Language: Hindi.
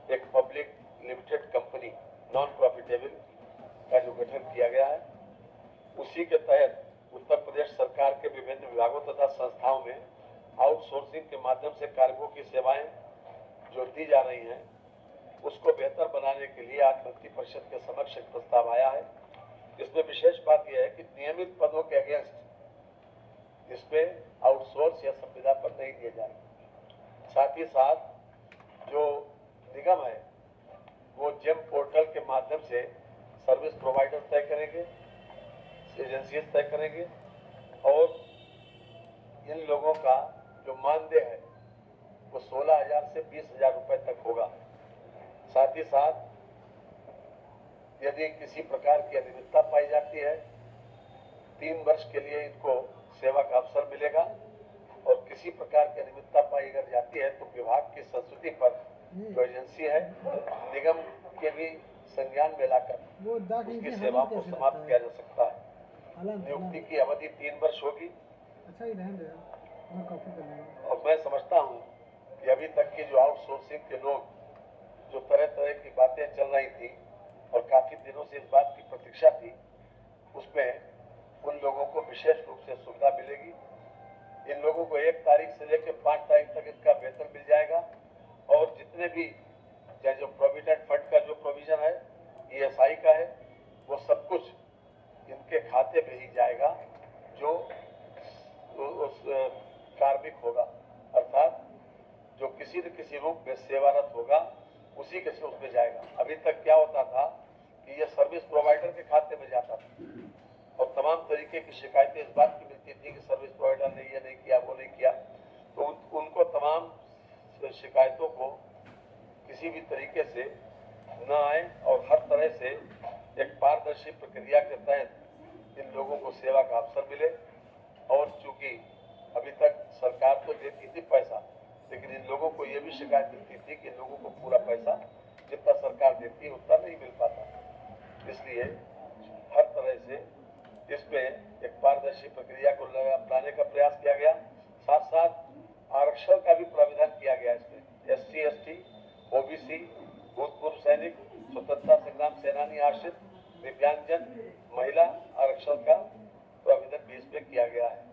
एक public limited company non profitable का जो गठन किया गया है, उसी के तहत उत्तर प्रदेश सरकार के विभिन्न विभागों तथा संस्थाओं में आउटसोर्सिंग के माध्यम से कार्मिकों की सेवाएं जो दी जा रही हैं, उसको बेहतर बनाने के लिए आज मंत्री परिषद के समक्ष एक प्रस्ताव आया है। इसमें विशेष बात यह है कि नियमित पदों के अगेंस्ट इसमें आउटसोर्स या संविदा पर नहीं दिए जाएंगे। साथ ही साथ जो निगम है वो जेम पोर्टल के माध्यम से सर्विस प्रोवाइडर तय करेंगे, एजेंसी तय करेंगे और इन लोगों का जो मानदेय है वो 16,000 से 20,000 रुपए तक होगा। साथ ही साथ यदि किसी प्रकार की अनियमितता पाई जाती है 3 वर्ष के लिए इनको सेवा का अवसर मिलेगा और किसी प्रकार की अनियमितता पाई अगर जाती है तो विभाग की संस्तुति पर जो एजेंसी है निगम के भी संज्ञान में लाकर उसकी सेवा को समाप्त किया जा सकता है। नियुक्ति की अवधि 3 वर्ष होगी। और मैं समझता हूँ कि अभी तक की जो आउटसोर्सिंग के लोग जो तरह तरह की बातें चल रही थी और काफी दिनों से इस बात की प्रतीक्षा थी, उसमें उन लोगों को विशेष रूप से सुविधा मिलेगी। इन लोगों को 1 तारीख से लेकर 5 तारीख तक इनका वेतन मिल जाएगा और जितने भी चाहे जो प्रोविडेंट फंड का जो प्रोविजन है, ESI का है, वो सब कुछ इनके खाते में ही जाएगा जो उस कार्मिक होगा, अर्थात जो किसी न किसी रूप में सेवारत होगा उसी के से उसमें जाएगा। अभी तक क्या होता था कि ये सर्विस प्रोवाइडर के खाते में जाता था और तमाम तरीके की शिकायतें इस बात की मिलती थी कि सर्विस प्रोवाइडर ने ये नहीं किया, वो नहीं किया। तो उनको तमाम शिकायतों को किसी भी तरीके से न आए और हर तरह से एक पारदर्शी प्रक्रिया के तहत इन लोगों को सेवा का अवसर मिले। और चूंकि अभी तक सरकार तो देती थी पैसा, लेकिन इन लोगों को ये भी शिकायत मिलती थी कि इन लोगों को पूरा पैसा जितना सरकार देती है उतना नहीं मिल पाता। इसलिए हर तरह से इसमें एक पारदर्शी प्रक्रिया को अपनाने का प्रयास किया गया। साथ साथ आरक्षण का भी प्रावधान किया गया। इसमें SC, ST, OBC, भूतपूर्व सैनिक, स्वतंत्रता संग्राम सेनानी आश्रित, दिव्यांगजन, महिला आरक्षण का प्रावधान भी इसमें किया गया है।